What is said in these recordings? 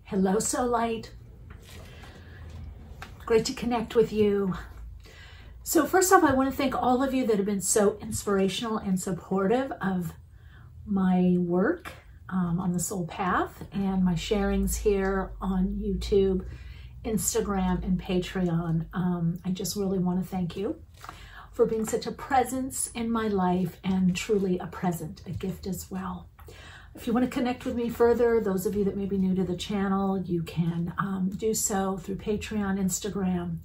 Hello, Soul Light. Great to connect with you. So first off, I want to thank all of you that have been so inspirational and supportive of my work on the Soul Path and my sharings here on YouTube, Instagram, and Patreon. I just really want to thank you for being such a presence in my life and truly a present, a gift as well. If you want to connect with me further, those of you that may be new to the channel, you can do so through Patreon, Instagram,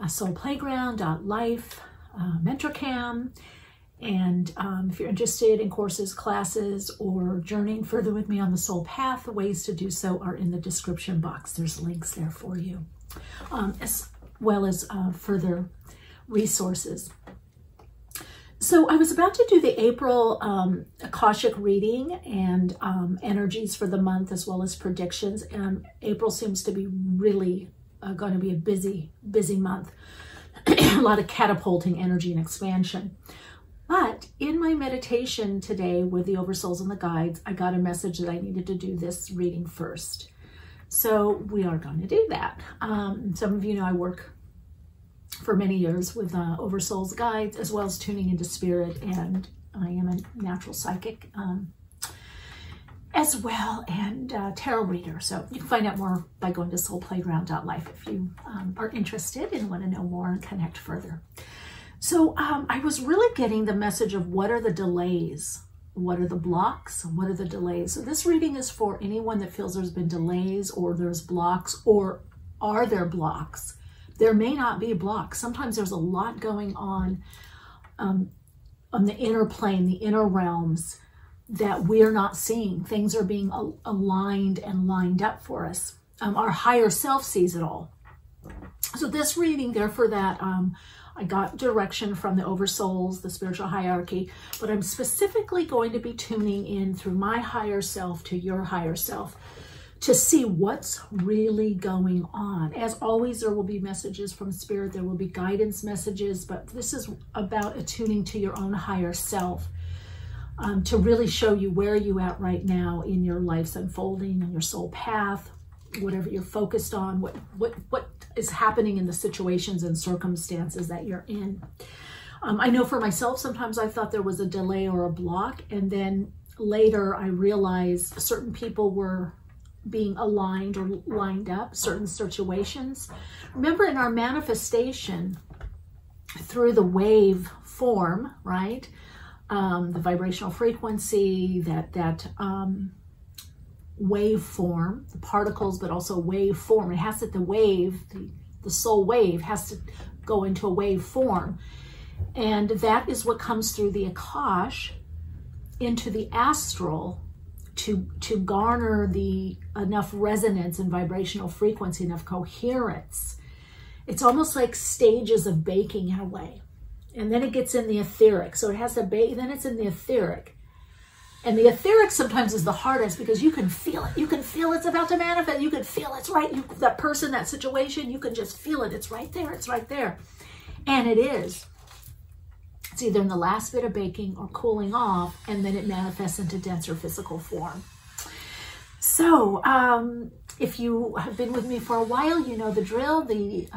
soulplayground.life, MentorCam, and if you're interested in courses, classes, or journeying further with me on the Soul Path, the ways to do so are in the description box. There's links there for you, as well as further resources. So I was about to do the April Akashic reading and energies for the month, as well as predictions. And April seems to be really going to be a busy month. A lot of catapulting energy and expansion. But in my meditation today with the Oversouls and the Guides, I got a message that I needed to do this reading first. So we are going to do that. Some of you know I work for many years with Oversouls Guides, as well as tuning into spirit, and I am a natural psychic as well, and tarot reader. So you can find out more by going to soulplayground.life if you are interested and want to know more and connect further. So I was really getting the message of what are the delays, what are the blocks, what are the delays. So this reading is for anyone that feels there's been delays, or there's blocks, or are there blocks. There may not be blocks. Sometimes there's a lot going on the inner plane, the inner realms, that we're not seeing. Things are being aligned and lined up for us. Our higher self sees it all. So this reading, therefore, that I got direction from the Oversouls, the spiritual hierarchy, but I'm specifically going to be tuning in through my higher self to your higher self, to see what's really going on. As always, there will be messages from spirit, there will be guidance messages, but this is about attuning to your own higher self, to really show you where you're at right now in your life's unfolding, on your soul path, whatever you're focused on, what is happening in the situations and circumstances that you're in. I know for myself, sometimes I thought there was a delay or a block, and then later I realized certain people were being aligned or lined up, certain situations. Remember, in our manifestation through the wave form, right? The vibrational frequency, that wave form, the particles, but also wave form. It has to, the soul wave has to go into a wave form. And that is what comes through the Akash into the astral to garner enough resonance and vibrational frequency, enough coherence. It's almost like stages of baking in a way. And then it gets in the etheric. So it has to bake, then it's in the etheric. And the etheric sometimes is the hardest because you can feel it. You can feel it's about to manifest. You can feel it's right. That person, that situation, you can just feel it. It's right there. It's right there. And it is. It's either in the last bit of baking or cooling off, and then it manifests into denser physical form. So if you have been with me for a while, you know the drill. There's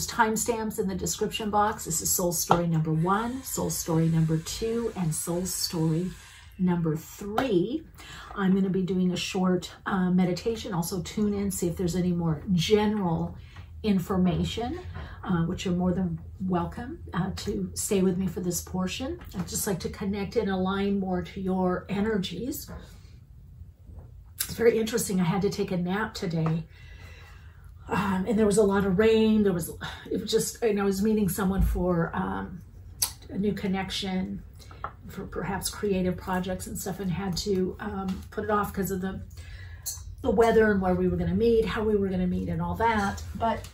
timestamps in the description box. This is soul story number 1, soul story number 2, and soul story number 3. I'm going to be doing a short meditation. Also tune in, see if there's any more general information, which you're more than welcome to stay with me for this portion. I'd just like to connect and align more to your energies. It's very interesting. I had to take a nap today, and there was a lot of rain. It was just, and I was meeting someone for a new connection for perhaps creative projects and stuff, and had to put it off because of the weather and where we were going to meet, how we were going to meet, and all that. But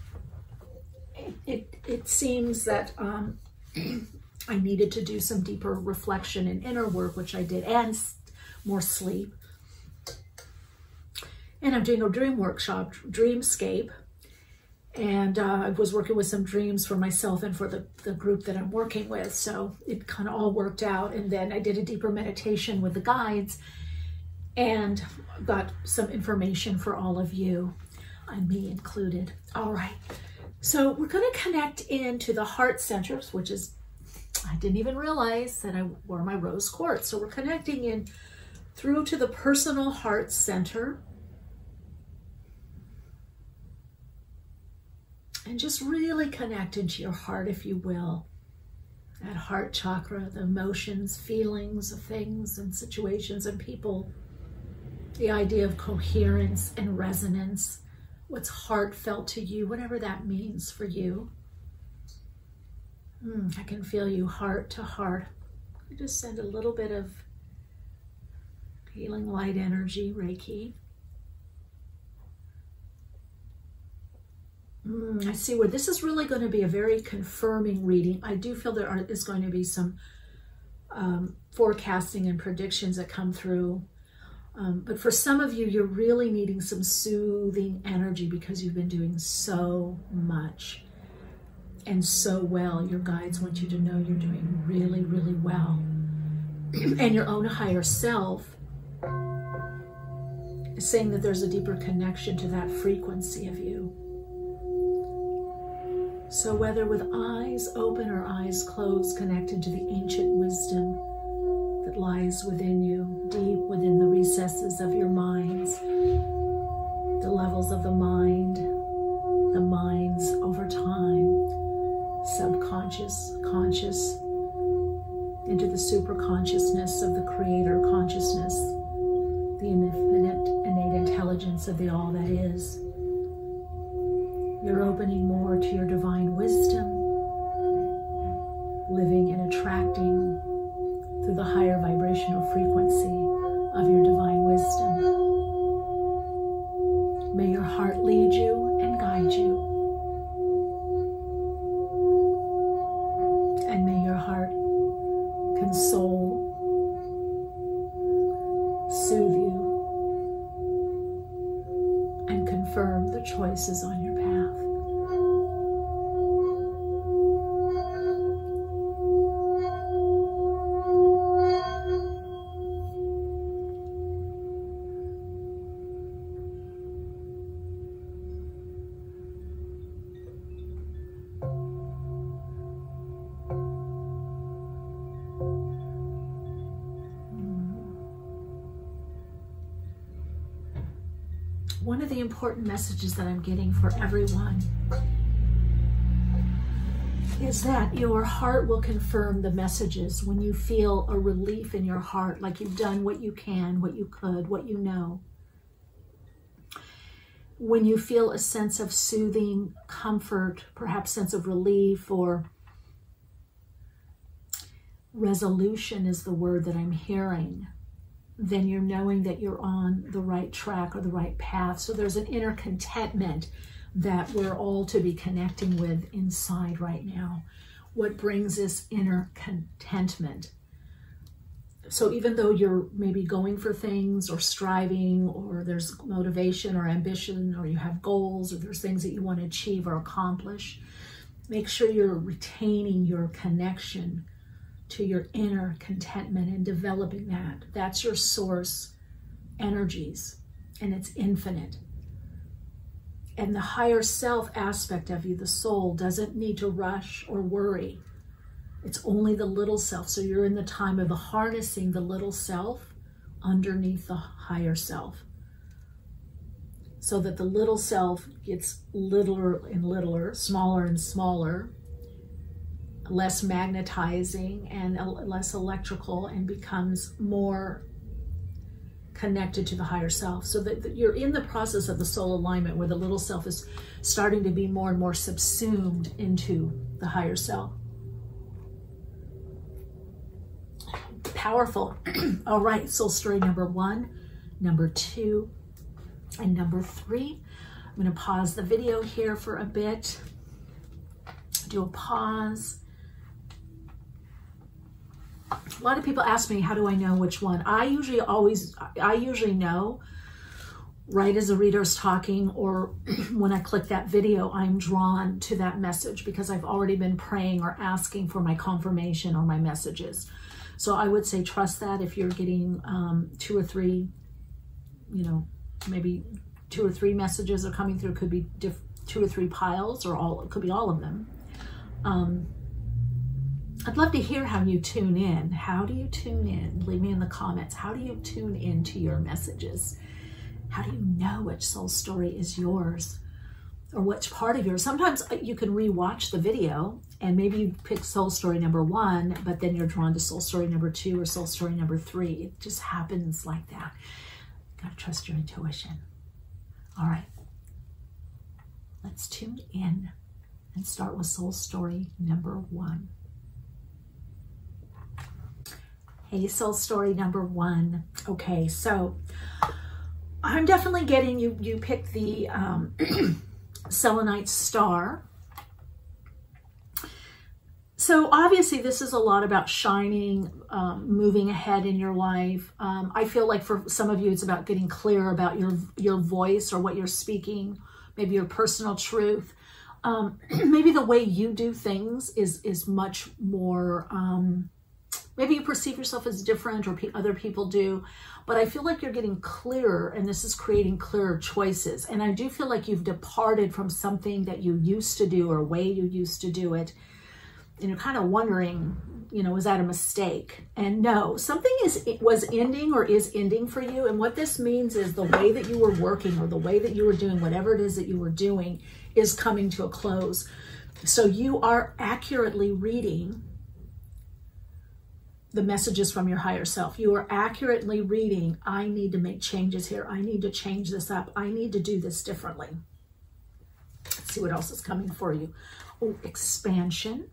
it seems that I needed to do some deeper reflection and inner work, which I did, and more sleep. And I'm doing a dream workshop, Dreamscape, and I was working with some dreams for myself and for the group that I'm working with. So it kind of all worked out. And then I did a deeper meditation with the guides, and got some information for all of you, and me included. All right, so we're going to connect into the heart centers, which is, I didn't even realize that I wore my rose quartz. So we're connecting in through to the personal heart center. And just really connect into your heart, if you will. That heart chakra, the emotions, feelings of things and situations and people. The idea of coherence and resonance. What's heartfelt to you, whatever that means for you. I can feel you heart to heart. I just send a little bit of healing light energy, Reiki. I see where this is really going to be a very confirming reading. I do feel there is going to be some forecasting and predictions that come through. But for some of you, you're really needing some soothing energy because you've been doing so much and so well. Your guides want you to know you're doing really, really well. And your own higher self is saying that there's a deeper connection to that frequency of you. So whether with eyes open or eyes closed, connect into the ancient wisdom that lies within you, deep within the recesses of your minds, the levels of the minds over time, subconscious, conscious, into the super consciousness of the creator consciousness, the infinite innate intelligence of the all that is. You're opening more to your divine wisdom, living and attracting through the higher vibrational frequency of your divine wisdom. May your heart lead you and guide you. And may your heart console, soothe you, and confirm the choices on your path. One of the important messages that I'm getting for everyone is that your heart will confirm the messages when you feel a relief in your heart, like you've done what you can, what you could, what you know. When you feel a sense of soothing, comfort, perhaps sense of relief, or resolution is the word that I'm hearing, then you're knowing that you're on the right track or the right path. So there's an inner contentment that we're all to be connecting with inside right now. What brings this inner contentment? So even though you're maybe going for things or striving, or there's motivation or ambition, or you have goals, or there's things that you want to achieve or accomplish, make sure you're retaining your connection to your inner contentment and developing that. That's your source energies, and it's infinite. And the higher self aspect of you, the soul, doesn't need to rush or worry. It's only the little self. So you're in the time of the harnessing the little self underneath the higher self, so that the little self gets littler and littler, smaller and smaller, less magnetizing and less electrical, and becomes more connected to the higher self. So that you're in the process of the soul alignment, where the little self is starting to be more and more subsumed into the higher self. Powerful. All right, soul story number 1, number 2, and number 3. I'm going to pause the video here for a bit. Do a pause. A lot of people ask me, how do I know which one? I usually know right as the reader's talking, or when I click that video, I'm drawn to that message because I've already been praying or asking for my confirmation or my messages. So I would say trust that if you're getting 2 or 3 you know, maybe 2 or 3 messages are coming through. It could be 2 or 3 piles, or it could be all of them. I'd love to hear how you tune in. How do you tune in? Leave me in the comments. How do you tune into your messages? How do you know which soul story is yours, or which part of yours? Sometimes you can rewatch the video and maybe you pick soul story number 1, but then you're drawn to soul story number 2 or soul story number 3. It just happens like that. You gotta trust your intuition. All right, let's tune in and start with soul story number 1. Hey, soul story number 1. Okay, so I'm definitely getting you picked the selenite star. So obviously this is a lot about shining, moving ahead in your life. I feel like for some of you, it's about getting clear about your voice or what you're speaking, maybe your personal truth. Maybe the way you do things is much more, maybe you perceive yourself as different, or other people do, but I feel like you're getting clearer, and this is creating clearer choices. And I do feel like you've departed from something that you used to do, or a way you used to do it. And you're kind of wondering, you know, is that a mistake? And no, something was ending or is ending for you. And what this means is the way that you were working, or the way that you were doing whatever it is that you were doing, is coming to a close. So you are accurately reading the messages from your higher self. You are accurately reading, I need to make changes here. I need to change this up. I need to do this differently. Let's see what else is coming for you. Oh, expansion.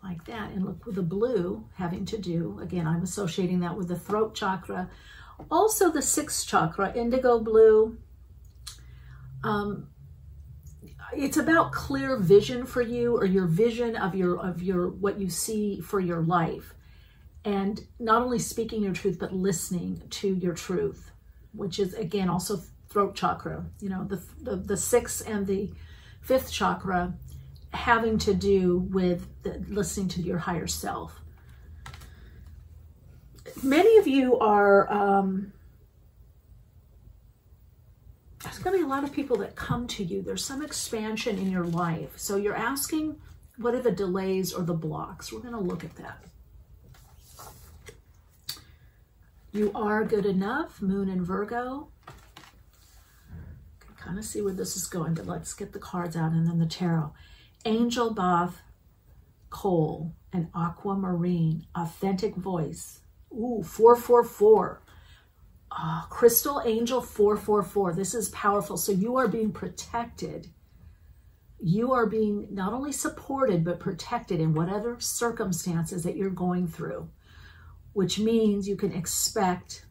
I like that. And look, with the blue having to do, again, I'm associating that with the throat chakra. Also the 6th chakra, indigo blue. It's about clear vision for you, or your vision of your what you see for your life, and not only speaking your truth but listening to your truth, which is again also throat chakra. You know, the 6th and the 5th chakra having to do with listening to your higher self. Many of you are there's going to be a lot of people that come to you. There's some expansion in your life. So you're asking, what are the delays or the blocks? We're going to look at that. You are good enough, Moon and Virgo. Can kind of see where this is going, but let's get the cards out and then the tarot. Angel Bath, Coal, and Aquamarine, authentic voice. Ooh, 444. Crystal Angel 444. This is powerful. So you are being protected. You are being not only supported, but protected in whatever circumstances that you're going through, which means you can expect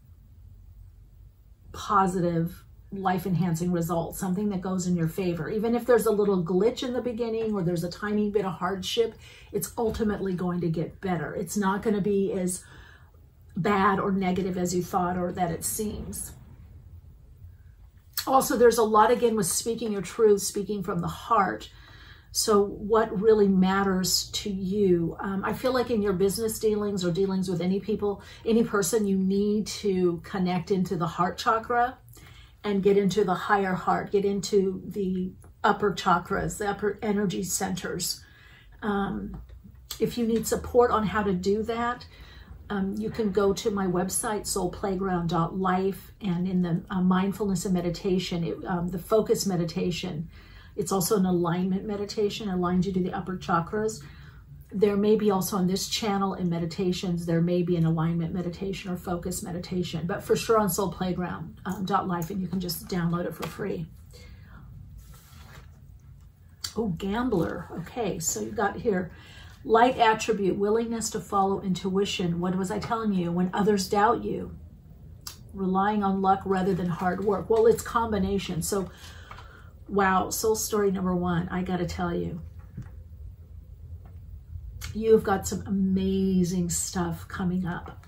positive, life-enhancing results, something that goes in your favor. Even if there's a little glitch in the beginning, or there's a tiny bit of hardship, it's ultimately going to get better. It's not going to be as bad or negative as you thought, or that it seems. Also, there's a lot, again, with speaking your truth, speaking from the heart. So what really matters to you? I feel like in your business dealings, or dealings with any people, any person, you need to connect into the heart chakra and get into the higher heart, get into the upper chakras, the upper energy centers. If you need support on how to do that, you can go to my website, soulplayground.life, and in the mindfulness and meditation, the focus meditation, it's also an alignment meditation, aligns you to the upper chakras. There may be also on this channel in meditations, there may be an alignment meditation or focus meditation, but for sure on soulplayground.life, and you can just download it for free. Oh, Gambler. Okay, so you got here. Light attribute, willingness to follow intuition. What was I telling you? When others doubt you, relying on luck rather than hard work. Well, it's combination. So, wow, soul story number 1, I got to tell you, you've got some amazing stuff coming up.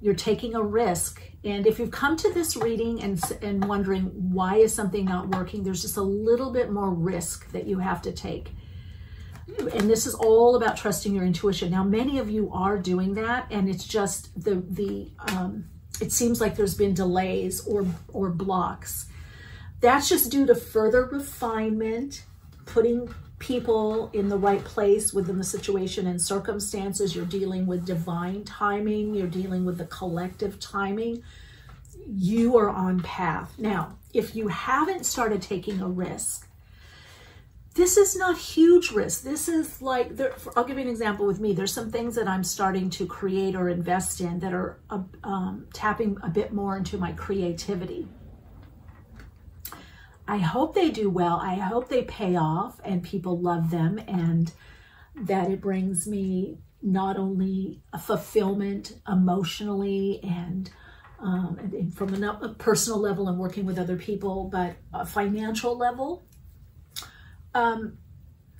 You're taking a risk. And if you've come to this reading and wondering, why is something not working? There's just a little bit more risk that you have to take. and this is all about trusting your intuition. Now, many of you are doing that, and it's just it seems like there's been delays or blocks. That's just due to further refinement, putting people in the right place within the situation and circumstances. You're dealing with divine timing. You're dealing with the collective timing. You are on path. Now, if you haven't started taking a risk, this is not huge risk. This is like, I'll give you an example with me. There's some things that I'm starting to create or invest in that are tapping a bit more into my creativity. I hope they do well. I hope they pay off and people love them, and that it brings me not only a fulfillment emotionally and from a personal level and working with other people, but a financial level.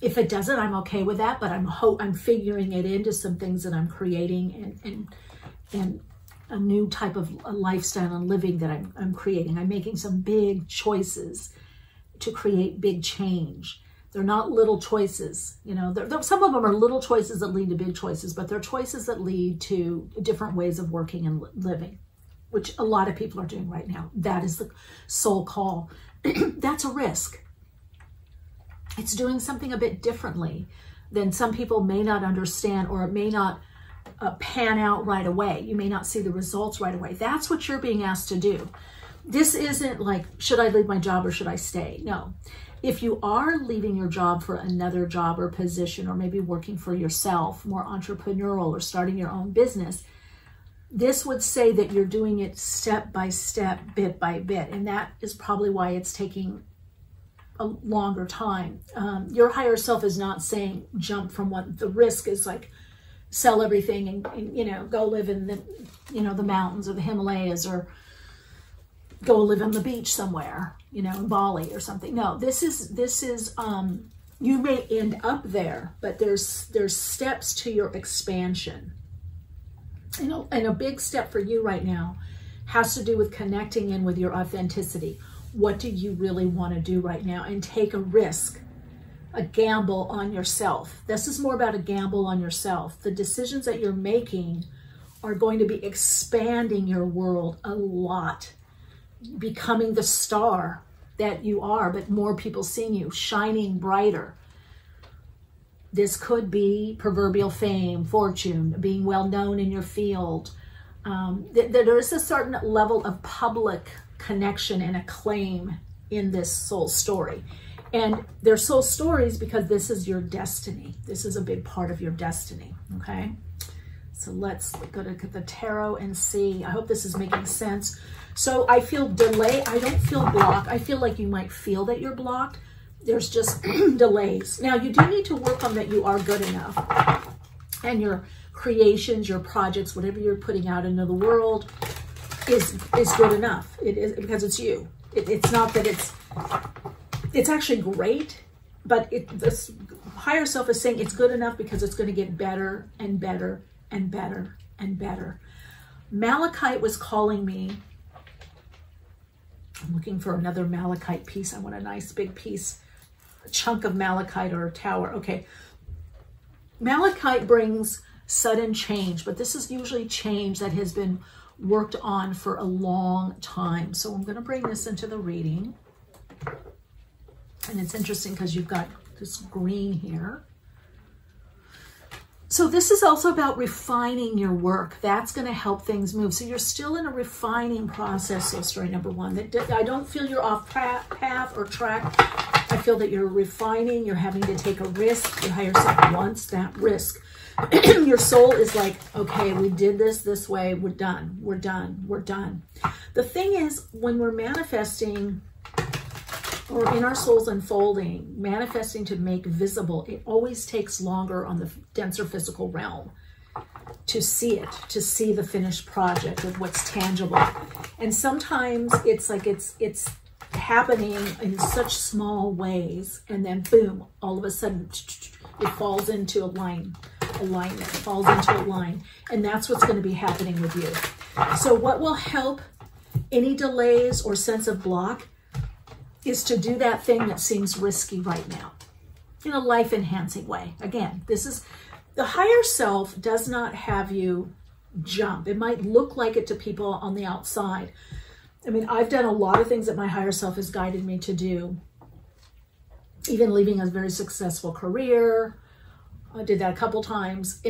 If it doesn't, I'm okay with that, but I'm figuring it into some things that I'm creating and a new type of a lifestyle and living that I'm creating. I'm making some big choices to create big change. They're not little choices, you know. Some of them are little choices that lead to big choices, but they're choices that lead to different ways of working and living, which a lot of people are doing right now. That is the soul call. That's a risk. It's doing something a bit differently than some people may not understand, or it may not pan out right away. You may not see the results right away. That's what you're being asked to do. This isn't like, should I leave my job or should I stay? No. If you are leaving your job for another job or position, or maybe working for yourself, more entrepreneurial, or starting your own business, this would say that you're doing it step by step, bit by bit. And that is probably why it's taking a longer time. Your higher self is not saying jump from what the risk is, like sell everything and you know, go live in the, you know, the mountains or the Himalayas, or go live on the beach somewhere, you know, in Bali or something. No, this is you may end up there, but there's steps to your expansion. You know, and a big step for you right now has to do with connecting in with your authenticity. What do you really want to do right now? And take a risk, a gamble on yourself. This is more about a gamble on yourself. The decisions that you're making are going to be expanding your world a lot, becoming the star that you are, but more people seeing you, shining brighter. This could be proverbial fame, fortune, being well known in your field. There is a certain level of public connection and acclaim in this soul story. And they're soul stories because this is your destiny. This is a big part of your destiny, okay? So let's go to the tarot and see. I hope this is making sense. So I feel delay. I don't feel block. I feel like you might feel that you're blocked. There's just delays. Now, you do need to work on that you are good enough. And your creations, your projects, whatever you're putting out into the world is good enough. It is, because it's you. It's not that it's actually great, but this higher self is saying it's good enough because it's going to get better and better and better and better. Malachite was calling me. I'm looking for another malachite piece. I want a nice big piece, a chunk of malachite or a tower. Okay. Malachite brings sudden change, but this is usually change that has been worked on for a long time. So I'm going to bring this into the reading. And it's interesting because you've got this green here. So this is also about refining your work. That's going to help things move. So you're still in a refining process, so story number one. I don't feel you're off path or track. I feel that you're refining. You're having to take a risk. Your higher self wants that risk. Your soul is like, okay, we did this way. We're done. We're done. We're done. The thing is, when we're manifesting, or in our soul's unfolding, manifesting to make visible, it always takes longer on the denser physical realm to see it, to see the finished project of what's tangible. And sometimes it's like it's happening in such small ways, and then boom, all of a sudden it falls into alignment, falls into a line. And that's what's going to be happening with you. So what will help any delays or sense of block is to do that thing that seems risky right now. in a life-enhancing way. Again, this is, the higher self does not have you jump. It might look like it to people on the outside. I mean, I've done a lot of things that my higher self has guided me to do, even leaving a very successful career. I did that a couple times,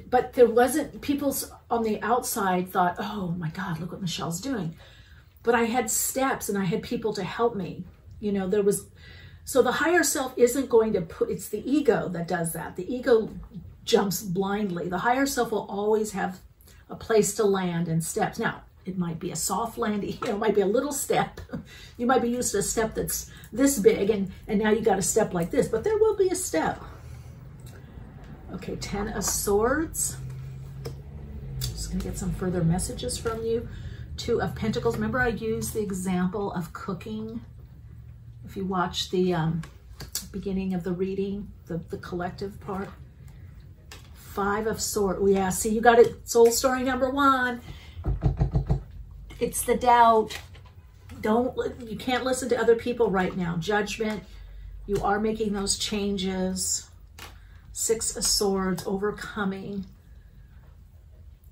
but there wasn't, people on the outside thought, oh my God, look what Michelle's doing. But I had steps and I had people to help me. You know, so the higher self isn't going to it's the ego that does that. The ego jumps blindly. The higher self will always have a place to land and steps. Now, it might be a soft landing, it might be a little step. You might be used to a step that's this big and now you got a step like this, but there will be a step. Okay, 10 of Swords. Just gonna get some further messages from you. 2 of Pentacles. Remember I used the example of cooking. If you watch the beginning of the reading, the collective part. 5 of Swords. Oh, yeah, see, you got it. Soul story number 1. It's the doubt. You can't listen to other people right now. Judgment. You are making those changes. 6 of Swords, overcoming.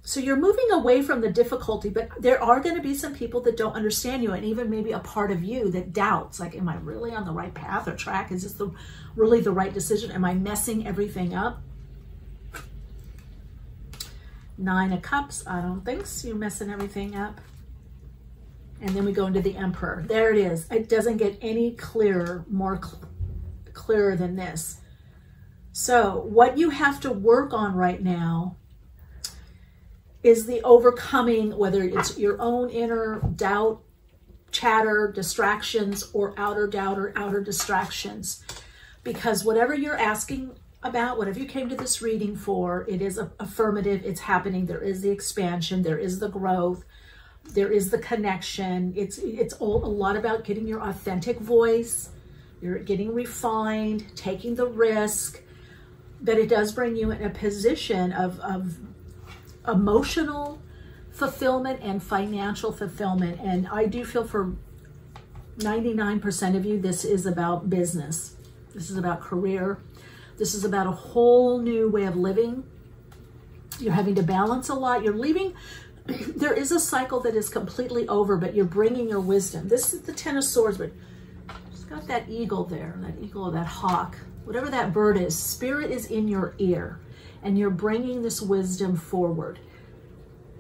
So you're moving away from the difficulty, but there are going to be some people that don't understand you, and even maybe a part of you that doubts, like, am I really on the right path or track? Is this really the right decision? Am I messing everything up? 9 of Cups. I don't think so. You're messing everything up. And then we go into the Emperor. There it is. It doesn't get any clearer, more clearer than this. So what you have to work on right now is the overcoming, whether it's your own inner doubt, chatter, distractions, or outer doubt or outer distractions. Because whatever you're asking about, whatever you came to this reading for, it is affirmative, it's happening. There is the expansion, there is the growth, there is the connection. It's a lot about getting your authentic voice, you're getting refined, taking the risk, but it does bring you in a position of emotional fulfillment and financial fulfillment. And I do feel for 99% of you, this is about business. This is about career. This is about a whole new way of living. You're having to balance a lot. You're leaving. There is a cycle that is completely over, but you're bringing your wisdom. This is the 10 of Swords, but it's got that eagle there, that eagle or that hawk, whatever that bird is. Spirit is in your ear, and you're bringing this wisdom forward.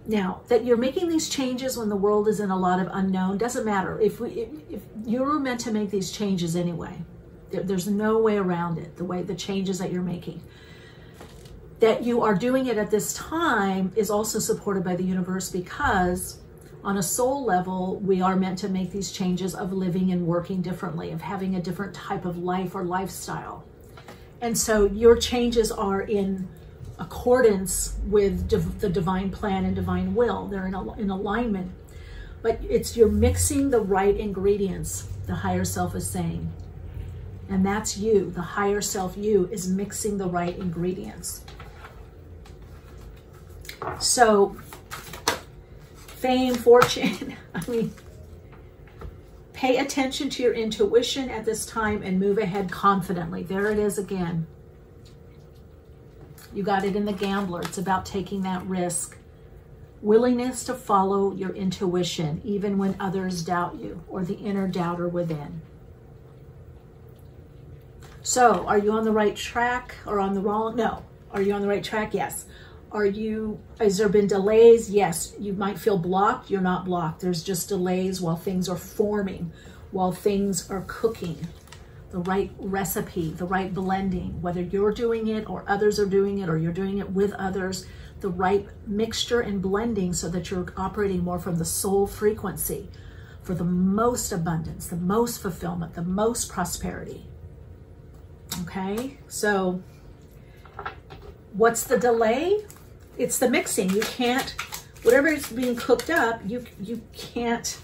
Now, that you're making these changes when the world is in a lot of unknown, doesn't matter. If you were meant to make these changes anyway, there's no way around it, the changes that you're making. That you are doing it at this time is also supported by the universe, because on a soul level, we are meant to make these changes of living and working differently, of having a different type of life or lifestyle. And so your changes are in accordance with the divine plan and divine will. They're in alignment, but you're mixing the right ingredients, the higher self is saying. And that's you. The higher self, you, is mixing the right ingredients. So fame, fortune, I mean, pay attention to your intuition at this time and move ahead confidently. There it is again. You got it in the Gambler. It's about taking that risk. Willingness to follow your intuition, even when others doubt you, or the inner doubter within. So, are you on the right track or on the wrong? No. Are you on the right track? Yes. Has there been delays? Yes. You might feel blocked. You're not blocked. There's just delays while things are forming, while things are cooking. The right recipe, the right blending, whether you're doing it or others are doing it or you're doing it with others, the right mixture and blending so that you're operating more from the soul frequency for the most abundance, the most fulfillment, the most prosperity. Okay, so what's the delay? It's the mixing. You can't, whatever is being cooked up, you can't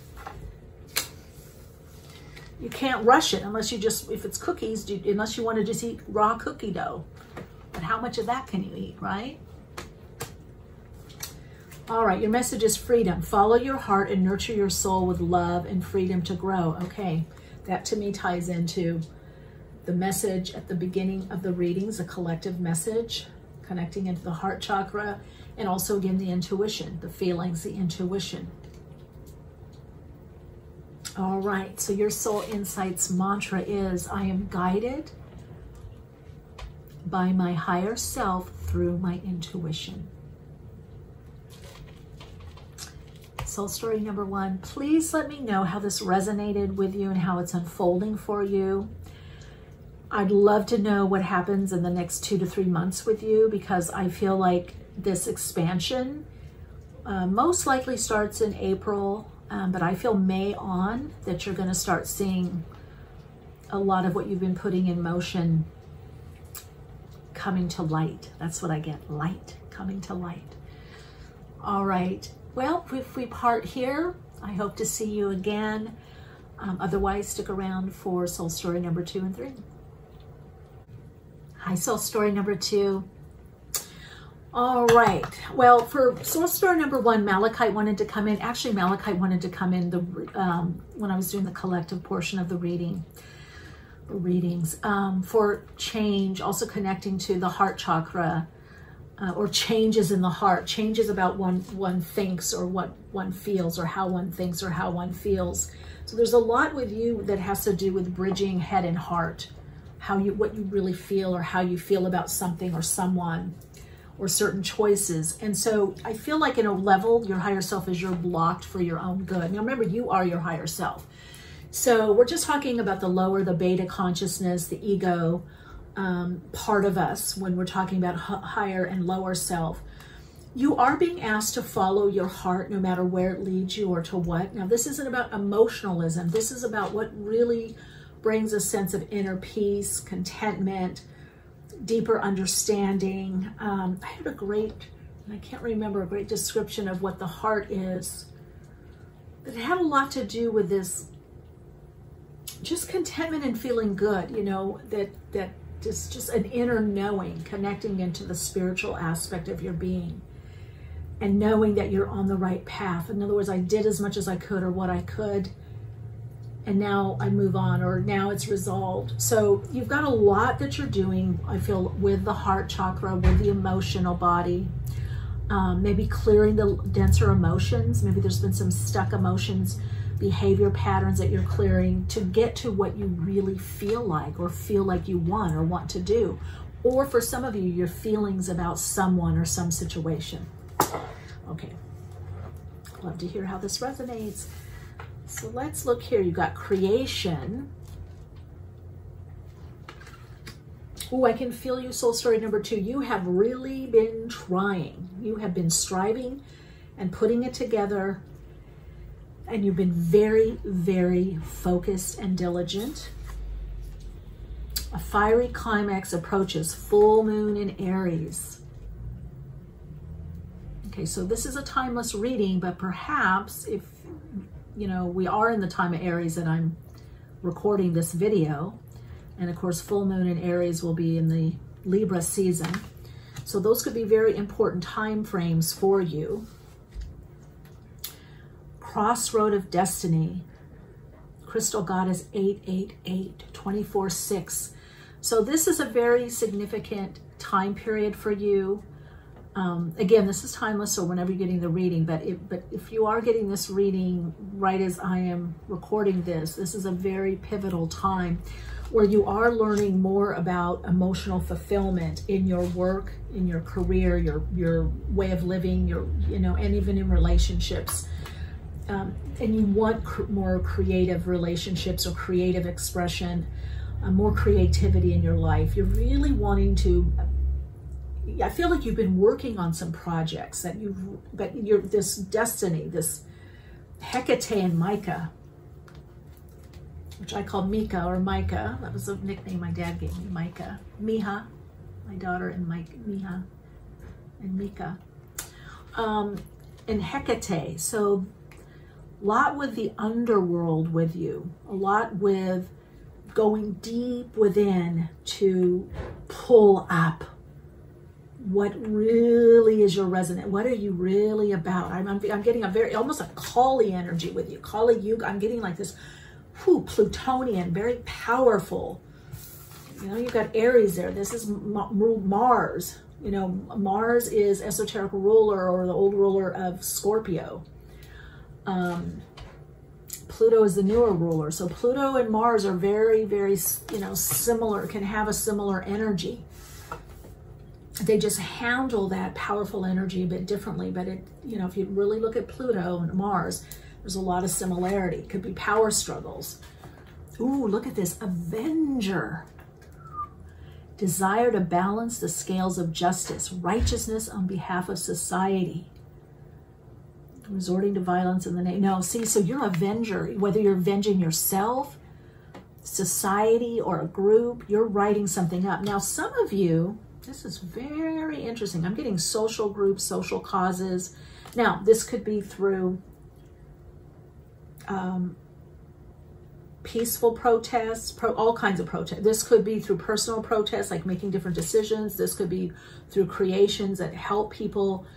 rush it unless you just, if it's cookies, unless you want to just eat raw cookie dough. But how much of that can you eat, right? All right, your message is freedom. Follow your heart and nurture your soul with love and freedom to grow. Okay, that to me ties into the message at the beginning of the readings, a collective message, connecting into the heart chakra, and also again the intuition, the feelings, the intuition. All right, so your Soul Insights mantra is, I am guided by my higher self through my intuition. Soul story number 1, please let me know how this resonated with you and how it's unfolding for you. I'd love to know what happens in the next 2 to 3 months with you, because I feel like this expansion most likely starts in April, but I feel May on that you're going to start seeing a lot of what you've been putting in motion coming to light. That's what I get, light, coming to light. All right. Well, if we part here, I hope to see you again. Otherwise, stick around for soul story number 2 and 3. Hi, soul story number 2. All right. Well, for soul story number 1, Malachite wanted to come in. Actually, Malachite wanted to come in when I was doing the collective portion of the readings for change, also connecting to the heart chakra. Or changes in the heart, changes about one thinks or what one feels, or how one thinks or how one feels. So there's a lot with you that has to do with bridging head and heart, what you really feel, or how you feel about something or someone or certain choices. And so I feel like in a level, your higher self is you're blocked for your own good. Now remember, you are your higher self. So we're just talking about the lower, the beta consciousness, the ego, part of us when we're talking about higher and lower self. You are being asked to follow your heart no matter where it leads you or to what. Now, this isn't about emotionalism. This is about what really brings a sense of inner peace, contentment, deeper understanding. I had a great description of what the heart is. But it had a lot to do with this just contentment and feeling good, you know, that just an inner knowing, connecting into the spiritual aspect of your being and knowing that you're on the right path. In other words, I did as much as I could or what I could, and now I move on, or now it's resolved. So you've got a lot that you're doing, I feel, with the heart chakra, with the emotional body, maybe clearing the denser emotions. Maybe there's been some stuck emotions, behavior patterns that you're clearing to get to what you really feel like, or feel like you want or want to do. Or for some of you, your feelings about someone or some situation. Okay, love to hear how this resonates. So let's look here. You got creation. Oh, I can feel you, soul story number 2. You have really been trying. You have been striving and putting it together. And you've been very, very focused and diligent. A fiery climax approaches, full moon in Aries. Okay, so this is a timeless reading, but perhaps if, you know, we are in the time of Aries and I'm recording this video, and of course, full moon in Aries will be in the Libra season. So those could be very important time frames for you. Crossroad of Destiny, Crystal Goddess 888, 24/6. So this is a very significant time period for you. Again, this is timeless, so whenever you're getting the reading, but if you are getting this reading right as I am recording this, this is a very pivotal time where you are learning more about emotional fulfillment in your work, in your career, your way of living, and even in relationships. And you want more creative relationships or creative expression, more creativity in your life. You're really wanting to, I feel like you've been working on some projects that this destiny, this Hecate and Micah, which I call Mika or Micah. That was a nickname my dad gave me, Micah. Miha, my daughter, and Miha and Mika. And Hecate, so a lot with the underworld with you, a lot with going deep within to pull up what really is your resonant. What are you really about? I'm getting almost a Kali energy with you. Kali Yuga, I'm getting like this Plutonian, very powerful You know, you've got Aries there. This is Mars. You know, Mars is esoteric ruler, or the old ruler of Scorpio. Pluto is the newer ruler. So Pluto and Mars are very, very, you know, similar, can have a similar energy. They just handle that powerful energy a bit differently. But it, you know, if you really look at Pluto and Mars, there's a lot of similarity. It could be power struggles. Ooh, look at this, Avenger. Desire to balance the scales of justice, righteousness on behalf of society. Resorting to violence in the name. No, see, so you're an avenger. Whether you're avenging yourself, society, or a group, you're writing something up. Now, some of you, this is very interesting. I'm getting social groups, social causes. Now, this could be through peaceful protests, all kinds of protests. This could be through personal protests, like making different decisions. This could be through creations that help people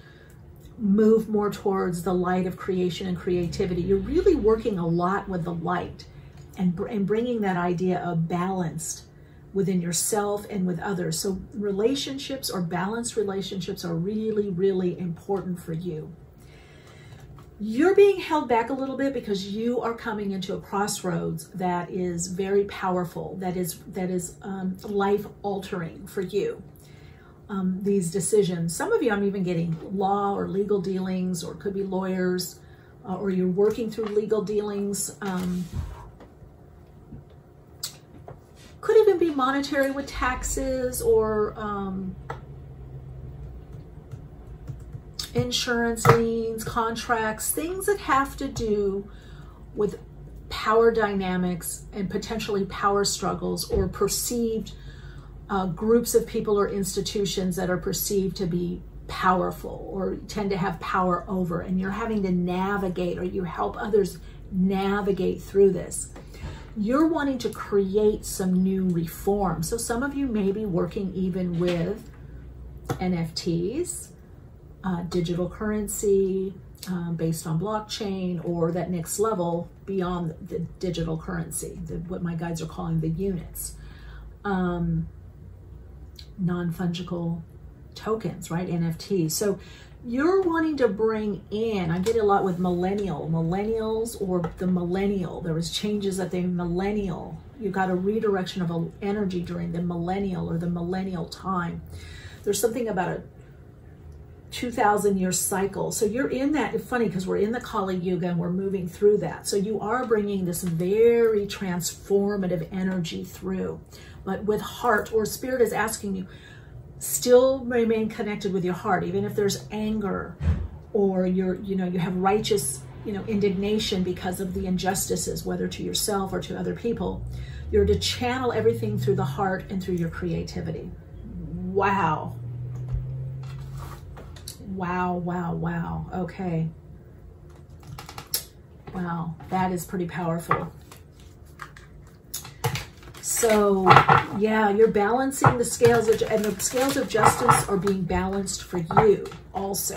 move more towards the light of creation and creativity. You're really working a lot with the light and bringing that idea of balanced within yourself and with others. So relationships, or balanced relationships, are really, really important for you. You're being held back a little bit because you are coming into a crossroads that is very powerful, that is life altering for you. These decisions. Some of you, I'm even getting law or legal dealings, or it could be lawyers, or you're working through legal dealings. Could even be monetary with taxes, or insurance liens, contracts, things that have to do with power dynamics and potentially power struggles, or perceived groups of people or institutions that are perceived to be powerful or tend to have power over, and you're having to navigate, or you help others navigate through this. You're wanting to create some new reform. So some of you may be working even with NFTs, digital currency based on blockchain, or that next level beyond the digital currency, what my guides are calling the units. Non-fungible tokens, right? NFTs. So you're wanting to bring in, I get a lot with millennials, or the millennial. There was changes at the millennial. You got a redirection of energy during the millennial, or the millennial time. There's something about a 2,000-year cycle. So you're in that. It's funny because we're in the Kali Yuga and we're moving through that. So you are bringing this very transformative energy through. But with heart, or spirit is asking you, still remain connected with your heart, even if there's anger, or you have righteous, indignation because of the injustices, whether to yourself or to other people. You're to channel everything through the heart and through your creativity. Wow. Wow, wow, wow. Okay. Wow, that is pretty powerful. So, yeah, you're balancing the scales, and the scales of justice are being balanced for you also.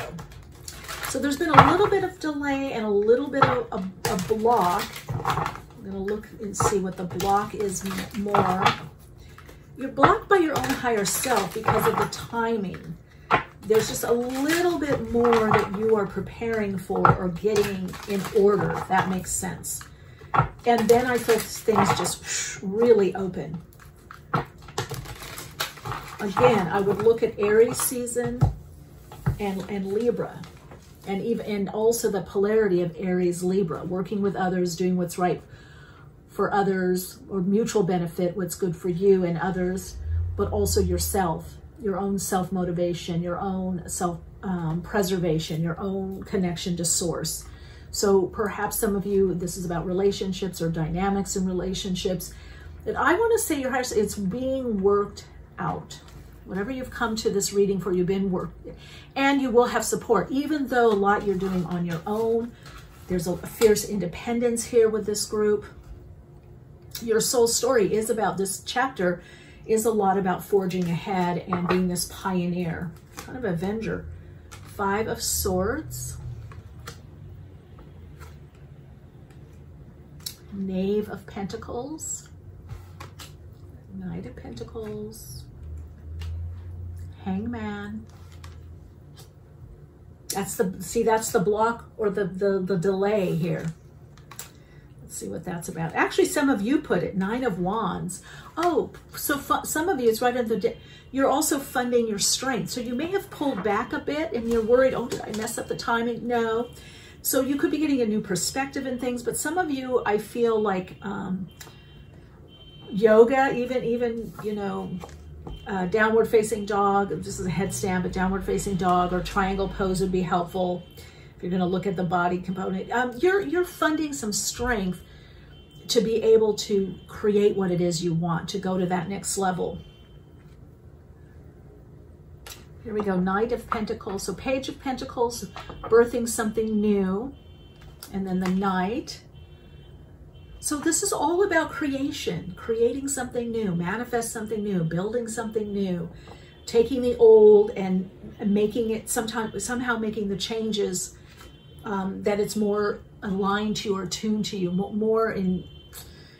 So there's been a little bit of delay and a little bit of a block. I'm going to look and see what the block is more. You're blocked by your own higher self because of the timing. There's just a little bit more that you are preparing for or getting in order, if that makes sense. And then I feel things just really open. Again, I would look at Aries season and Libra, and also the polarity of Aries Libra, working with others, doing what's right for others, or mutual benefit, what's good for you and others, but also yourself, your own self-motivation, your own self-preservation, your own connection to source. So perhaps some of you, this is about relationships or dynamics in relationships. And I want to say your higher self, it's being worked out. Whatever you've come to this reading for, you've been worked. And you will have support, even though a lot you're doing on your own. There's a fierce independence here with this group. Your soul story is about, this chapter is a lot about forging ahead and being this pioneer, kind of avenger. 5 of Swords. Knave of Pentacles. Knight of Pentacles, Hangman. That's the block or the delay here. Let's see what that's about. Actually, some of you put it, 9 of Wands. Oh, so some of you, it's right under the, you're also funding your strength. So you may have pulled back a bit and you're worried, oh, did I mess up the timing? No. So you could be getting a new perspective in things, but some of you, I feel like yoga, even you know, downward facing dog, this is a headstand, but downward facing dog or triangle pose would be helpful if you're going to look at the body component. You're funding some strength to be able to create what it is you want, to go to that next level. Here we go, Knight of Pentacles. So Page of Pentacles, birthing something new. And then the Knight. So this is all about creation, creating something new, manifest something new, building something new, taking the old and making it somehow making the changes that it's more aligned to or attuned to you, more in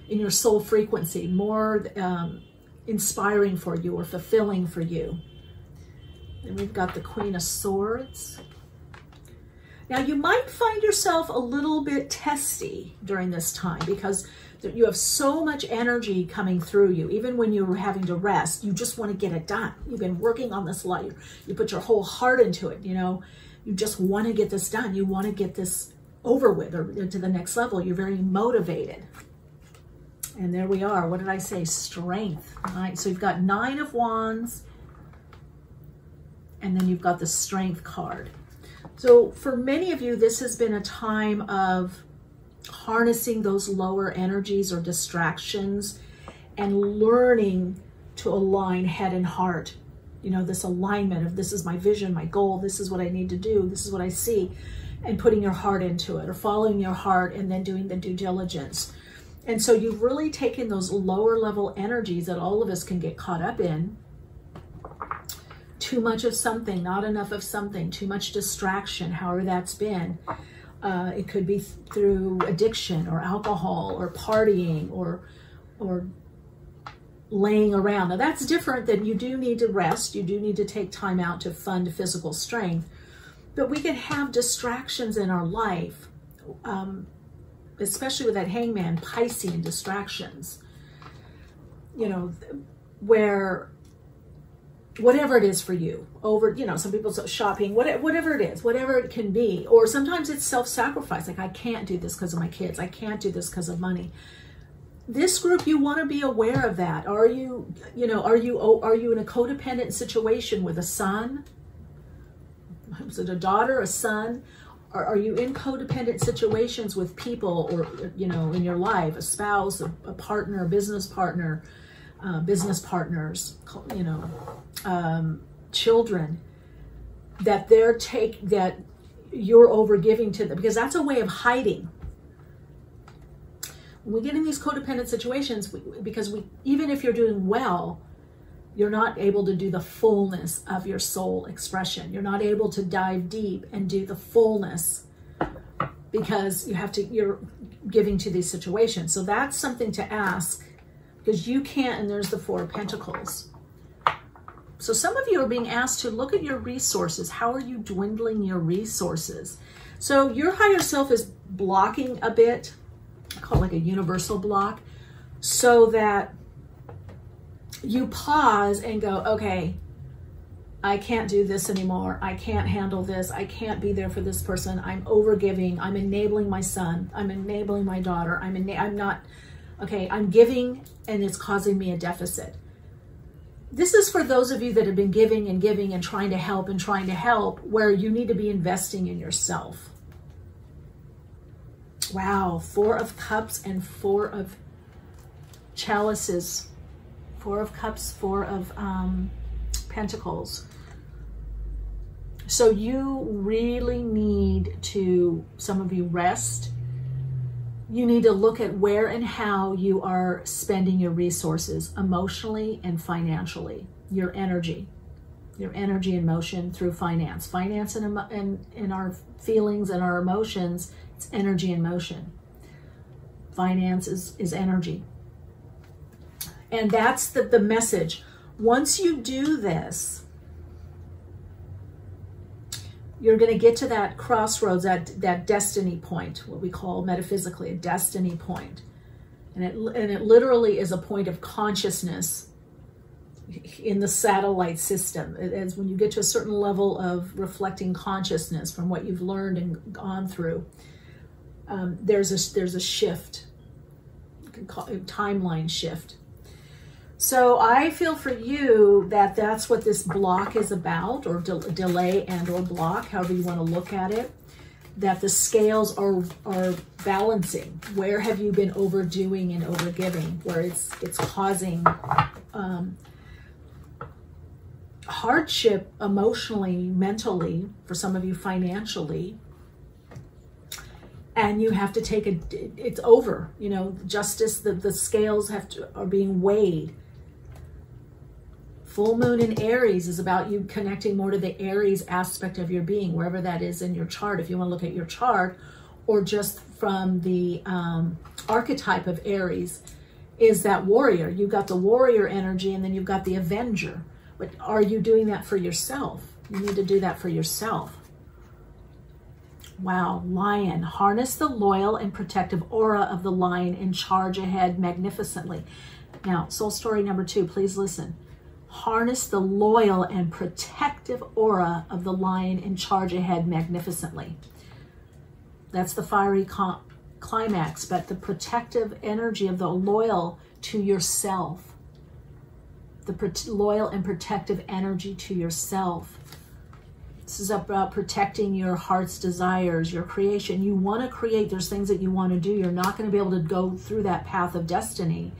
your soul frequency, more inspiring for you or fulfilling for you. And we've got the Queen of Swords. Now you might find yourself a little bit testy during this time because you have so much energy coming through you. Even when you're having to rest, you just want to get it done. You've been working on this a lot. You put your whole heart into it. You know, you just want to get this done. You want to get this over with or to the next level. You're very motivated. And there we are. What did I say? Strength. All right. So you've got 9 of Wands. And then you've got the Strength card. So for many of you, this has been a time of harnessing those lower energies or distractions and learning to align head and heart. You know, this alignment of this is my vision, my goal, this is what I need to do, this is what I see, and putting your heart into it or following your heart and then doing the due diligence. And so you've really taken those lower level energies that all of us can get caught up in. Too much of something, not enough of something, too much distraction, however that's been. It could be through addiction or alcohol or partying or laying around. Now that's different than you do need to rest. You do need to take time out to fund physical strength. But we can have distractions in our life, especially with that Hangman, Piscean distractions, you know, where whatever it is for you, you know, some people shopping, whatever it is, whatever it can be. Or sometimes it's self-sacrifice. Like, I can't do this because of my kids. I can't do this because of money. This group, you want to be aware of that. Are you in a codependent situation with a son? Is it a daughter, a son? Are you in codependent situations with people or, you know, in your life, a spouse, a partner, a business partner, business partners, you know, children, that that you're overgiving to them, because that's a way of hiding. When we get in these codependent situations, because even if you're doing well, you're not able to do the fullness of your soul expression. You're not able to dive deep and do the fullness because you're giving to these situations. So that's something to ask, because you can't, and there's the Four of Pentacles. So some of you are being asked to look at your resources. How are you dwindling your resources? So your higher self is blocking a bit, I call it like a universal block, so that you pause and go, okay, I can't do this anymore. I can't handle this. I can't be there for this person. I'm overgiving. I'm enabling my son. I'm enabling my daughter. I'm giving and it's causing me a deficit. This is for those of you that have been giving and giving and trying to help, where you need to be investing in yourself. Wow, 4 of Cups and 4 of Chalices. 4 of Cups, 4 of Pentacles. So you really need to, some of you, rest. You need to look at where and how you are spending your resources emotionally and financially, your energy and motion through finance. Finance and our feelings and our emotions, it's energy and motion. Finance is energy. And that's the message. Once you do this, you're going to get to that crossroads, that destiny point, what we call metaphysically a destiny point. And it literally is a point of consciousness in the satellite system. It's when you get to a certain level of reflecting consciousness from what you've learned and gone through, there's a shift, you can call it a timeline shift. So I feel for you that that's what this block is about, or delay and or block, however you want to look at it, that the scales are balancing. Where have you been overdoing and overgiving, where it's causing hardship emotionally, mentally, for some of you financially, and you have to take it's over, you know, justice, the scales are being weighed. Full moon in Aries is about you connecting more to the Aries aspect of your being, wherever that is in your chart, if you want to look at your chart, or just from the archetype of Aries, is that warrior. You've got the warrior energy, and then you've got the avenger. But are you doing that for yourself? You need to do that for yourself. Wow, Lion. Harness the loyal and protective aura of the lion and charge ahead magnificently. Now, soul story number 2, please listen. Harness the loyal and protective aura of the lion and charge ahead magnificently. That's the fiery climax, but the protective energy of the loyal to yourself. The loyal and protective energy to yourself. This is about protecting your heart's desires, your creation. You want to create, there's things that you want to do. You're not going to be able to go through that path of destiny,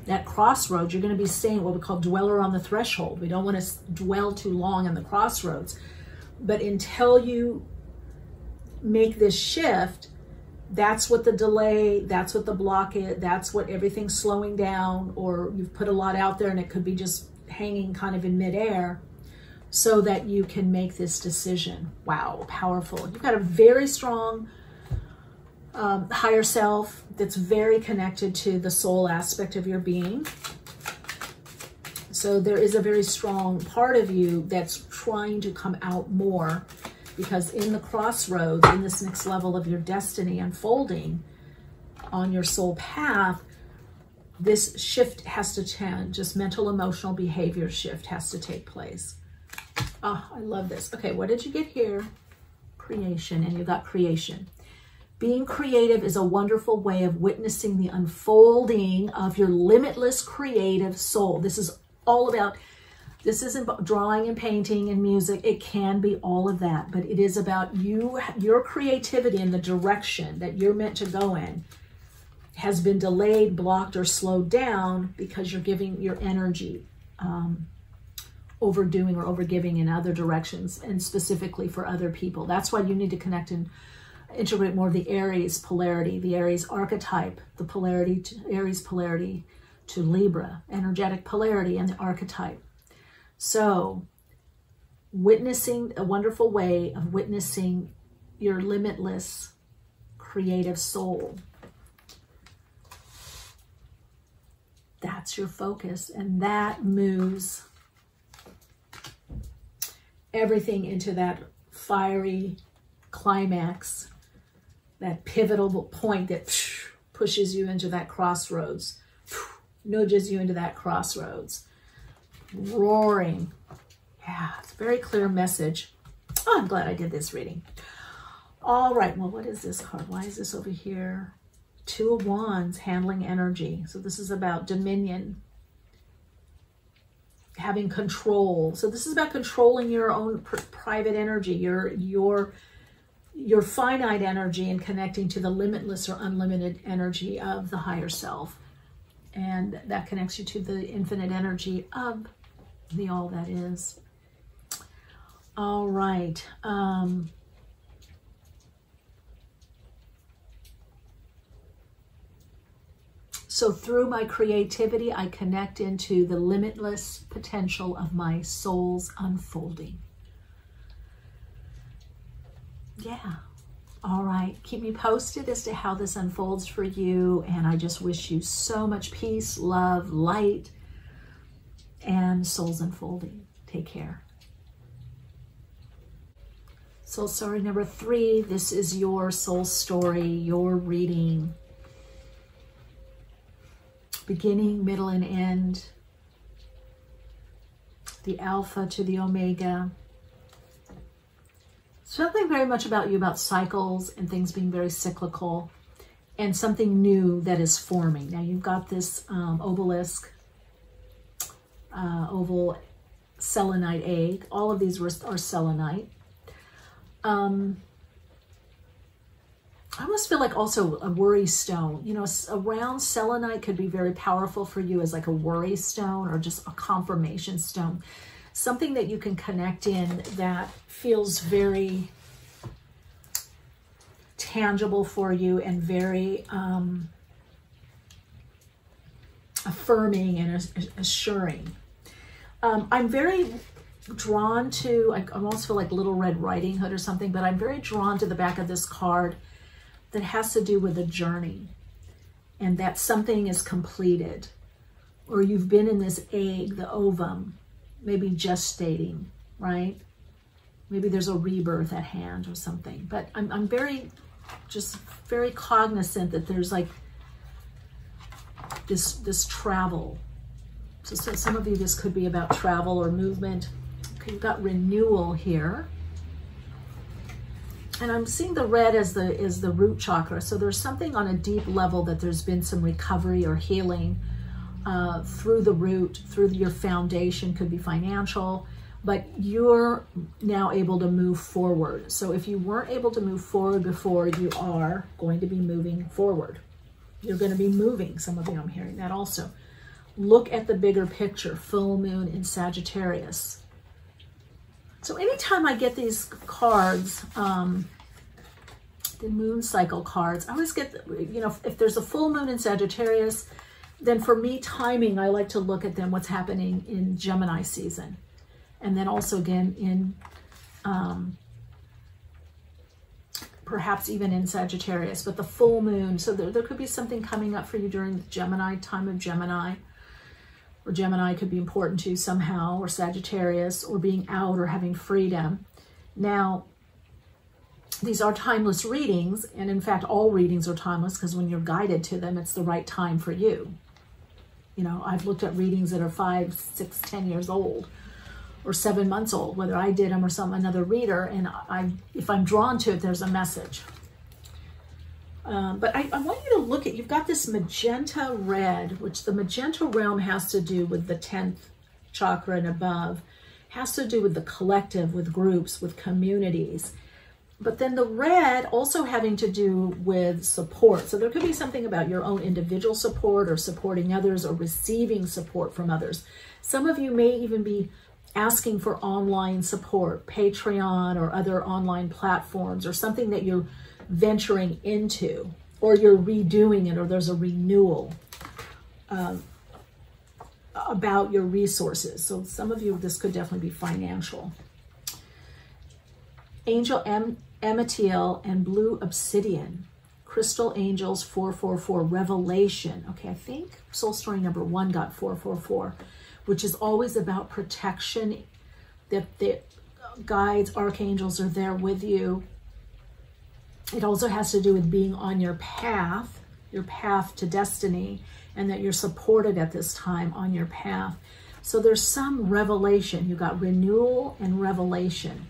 that crossroads. You're going to be staying what we call dweller on the threshold. We don't want to dwell too long in the crossroads. But until you make this shift, that's what the delay, that's what the block is, that's what everything's slowing down, or you've put a lot out there and it could be just hanging kind of in midair, so that you can make this decision. Wow, powerful. You've got a very strong higher self that's very connected to the soul aspect of your being. So there is a very strong part of you that's trying to come out more, because in the crossroads, in this next level of your destiny unfolding on your soul path, this shift has to change. Just mental, emotional behavior shift has to take place. Oh, I love this. Okay, what did you get here? Creation, and you got creation. Being creative is a wonderful way of witnessing the unfolding of your limitless creative soul. This is all about, this isn't drawing and painting and music. It can be all of that, but it is about you, your creativity and the direction that you're meant to go in has been delayed, blocked, or slowed down because you're giving your energy overdoing or overgiving in other directions, and specifically for other people. That's why you need to connect and integrate more of the Aries polarity, the Aries archetype, the polarity to Aries polarity to Libra, energetic polarity, and the archetype. So witnessing, a wonderful way of witnessing your limitless creative soul. That's your focus, and that moves everything into that fiery climax, that pivotal point that pushes you into that crossroads, nudges you into that crossroads. Roaring. Yeah, it's a very clear message. Oh, I'm glad I did this reading. All right, well, what is this card? Why is this over here? 2 of Wands, handling energy. So this is about dominion, having control. So this is about controlling your own private energy, your finite energy, and connecting to the limitless or unlimited energy of the higher self. And that connects you to the infinite energy of the all that is. All right. So through my creativity, I connect into the limitless potential of my soul's unfolding. Yeah, All right, keep me posted as to how this unfolds for you, and I just wish you so much peace, love, light, and souls unfolding. Take care. Soul story number 3, this is your soul story, your reading. Beginning, middle, and end. The Alpha to the Omega. Something very much about you, about cycles and things being very cyclical, and something new that is forming. Now you've got this obelisk, oval selenite egg. All of these are selenite. I almost feel like also a worry stone. You know, a round selenite could be very powerful for you as like a worry stone or just a confirmation stone. Something that you can connect in that feels very tangible for you and very affirming and assuring. I'm very drawn to, I almost feel like Little Red Riding Hood or something, but I'm very drawn to the back of this card that has to do with a journey, and that something is completed, or you've been in this egg, the ovum, maybe gestating, right? Maybe there's a rebirth at hand or something, but I'm very cognizant that there's like this travel. So some of you, this could be about travel or movement. Okay, you've got renewal here. And I'm seeing the red as the root chakra. So there's something on a deep level that there's been some recovery or healing through the root, through your foundation, could be financial, but you're now able to move forward. So if you weren't able to move forward before, you are going to be moving forward. You're going to be moving. Some of you, I'm hearing that also. Look at the bigger picture, full moon in Sagittarius. So anytime I get these cards, the moon cycle cards, I always get, you know, if there's a full moon in Sagittarius, then for me, timing, I like to look at them, what's happening in Gemini season. And then also again in, perhaps even in Sagittarius, but the full moon. So there could be something coming up for you during the Gemini, time of Gemini. Or Gemini could be important to you somehow, or Sagittarius, or being out or having freedom. Now, these are timeless readings, and in fact, all readings are timeless because when you're guided to them, it's the right time for you. You know, I've looked at readings that are 5, 6, 10 years old, or 7 months old, whether I did them or another reader, and if I'm drawn to it, there's a message. But I want you to look at, you've got this magenta red, which the magenta realm has to do with the 10th chakra and above, has to do with the collective, with groups, with communities. But then the red also having to do with support. So there could be something about your own individual support or supporting others or receiving support from others. Some of you may even be asking for online support, Patreon or other online platforms, or something that you're venturing into, or you're redoing it, or there's a renewal about your resources. So some of you, this could definitely be financial. Angel Amatiel and Blue Obsidian. Crystal Angels 444, Revelation. Okay, I think soul story number 1 got 444, which is always about protection, that the guides, archangels are there with you. It also has to do with being on your path to destiny, and that you're supported at this time on your path. So there's some revelation. You got renewal and revelation.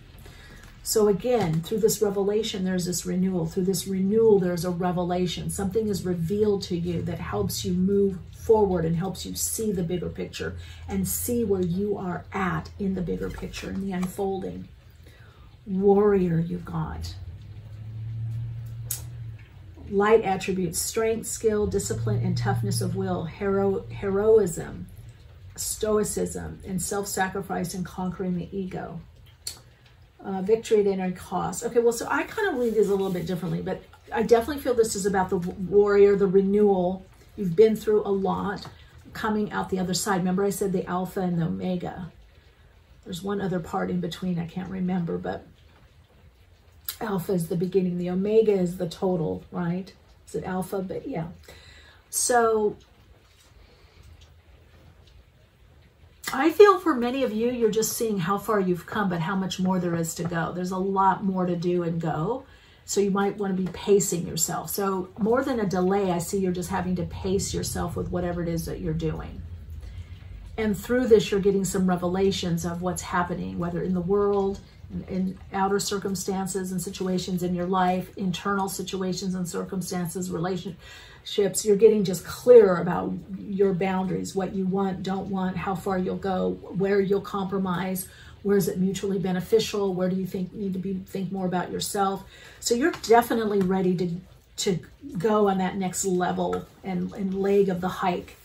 So again, through this revelation, there's this renewal. Through this renewal, there's a revelation. Something is revealed to you that helps you move forward and helps you see the bigger picture and see where you are at in the bigger picture, in the unfolding. Warrior, you got. Light attributes: strength, skill, discipline, and toughness of will, heroism, stoicism, and self-sacrifice and conquering the ego. Victory at any cost. Okay, well, so I kind of read these a little bit differently, but I definitely feel this is about the warrior, the renewal. You've been through a lot, coming out the other side. Remember I said the Alpha and the Omega. There's one other part in between, I can't remember, but Alpha is the beginning. The omega is the total, right? Is it alpha? But yeah. So I feel for many of you, you're just seeing how far you've come, but how much more there is to go. There's a lot more to do and go. So you might want to be pacing yourself. So more than a delay, I see you're just having to pace yourself with whatever it is that you're doing. And through this, you're getting some revelations of what's happening, whether in the world, in outer circumstances and situations in your life, internal situations and circumstances, relationships. You're getting just clearer about your boundaries, what you want, don't want, how far you'll go, where you'll compromise, where is it mutually beneficial, where do you need to think more about yourself. So you're definitely ready to go on that next level and leg of the hike.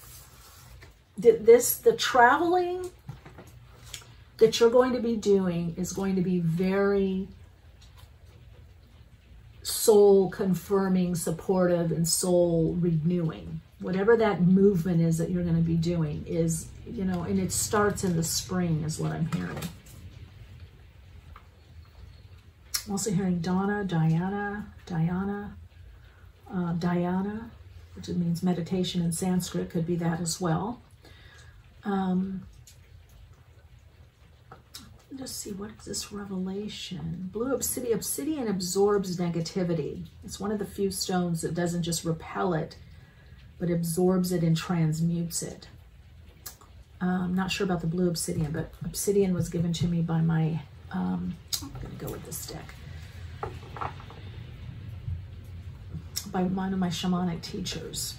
The traveling that you're going to be doing is going to be very soul confirming, supportive, and soul renewing. Whatever that movement is that you're going to be doing is, you know, and it starts in the spring is what I'm hearing. I'm also hearing Donna, Diana, which means meditation in Sanskrit, could be that as well. Let's see, what is this revelation? Blue obsidian. Obsidian absorbs negativity. It's one of the few stones that doesn't just repel it, but absorbs it and transmutes it. I'm not sure about the blue obsidian, but obsidian was given to me by my, I'm going to go with this deck, by one of my shamanic teachers.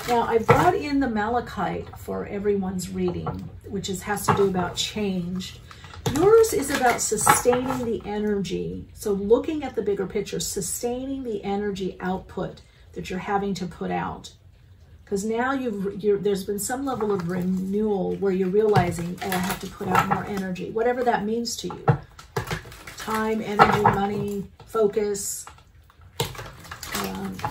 Now, I brought in the malachite for everyone's reading, which has to do about change. Yours is about sustaining the energy. So looking at the bigger picture, sustaining the energy output that you're having to put out. Because now there's been some level of renewal where you're realizing, oh, I have to put out more energy, whatever that means to you. Time, energy, money, focus.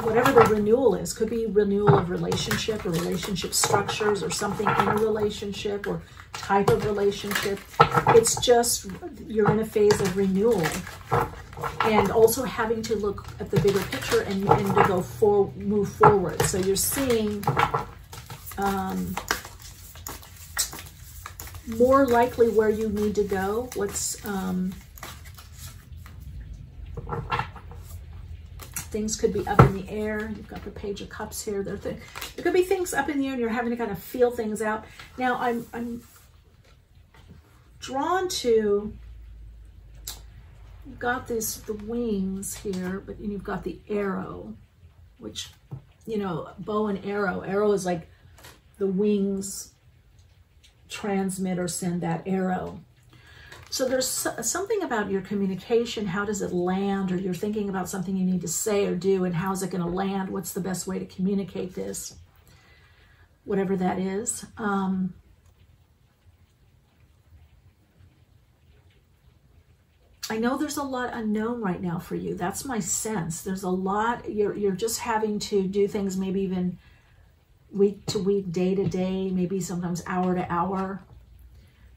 Whatever the renewal is, could be renewal of relationship or relationship structures or something in a relationship or type of relationship. It's just you're in a phase of renewal and also having to look at the bigger picture and to move forward. So you're seeing more likely where you need to go. Things could be up in the air. You've got the Page of Cups here. There could be things up in the air and you're having to kind of feel things out. Now, I'm drawn to, you've got the wings here, but you've got the arrow, which, you know, bow and arrow. Arrow is like the wings transmit or send that arrow. So there's something about your communication. How does it land? Or you're thinking about something you need to say or do, and how's it going to land? What's the best way to communicate this? Whatever that is. I know there's a lot unknown right now for you. That's my sense. There's a lot. You're just having to do things maybe even week to week, day to day, maybe sometimes hour to hour.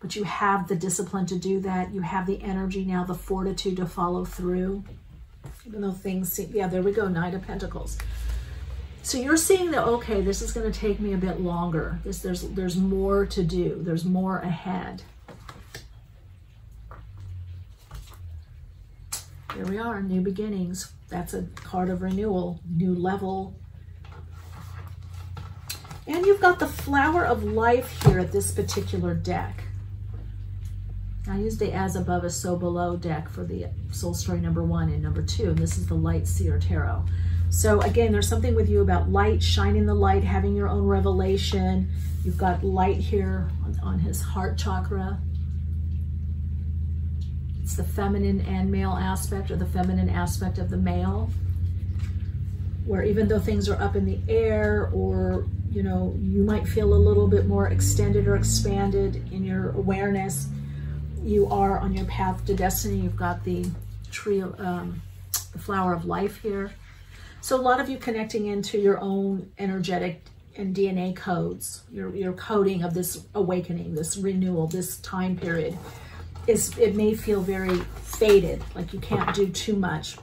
But you have the discipline to do that. You have the energy now, the fortitude to follow through. Even though things seem, yeah, there we go, Knight of Pentacles. So you're seeing that, okay, this is going to take me a bit longer. There's more to do. There's more ahead. Here we are, new beginnings. That's a card of renewal, new level. And you've got the Flower of Life here at this particular deck. I used the As Above is So Below deck for the Soul Story #1 and #2, and this is the Light Seer Tarot. So again, there's something with you about light, shining the light, having your own revelation. You've got light here on his heart chakra. It's the feminine and male aspect, or the feminine aspect of the male, where even though things are up in the air, or you know, you might feel a little bit more extended or expanded in your awareness, you are on your path to destiny. You've got the tree, the Flower of Life here. So a lot of you connecting into your own energetic and DNA codes, your coding of this awakening, this renewal, this time period. it may feel very fated, like you can't do too much.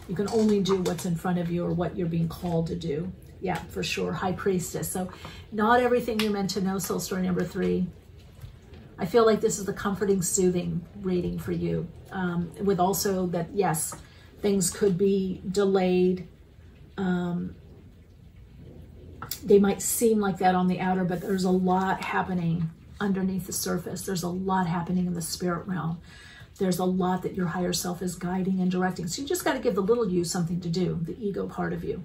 You can only do what's in front of you or what you're being called to do. Yeah, for sure. High Priestess. So not everything you're meant to know, soul story number 3. I feel like this is the comforting, soothing reading for you. With also that, yes, things could be delayed. They might seem like that on the outer, but there's a lot happening underneath the surface. There's a lot happening in the spirit realm. There's a lot that your higher self is guiding and directing. So you just got to give the little you something to do, the ego part of you,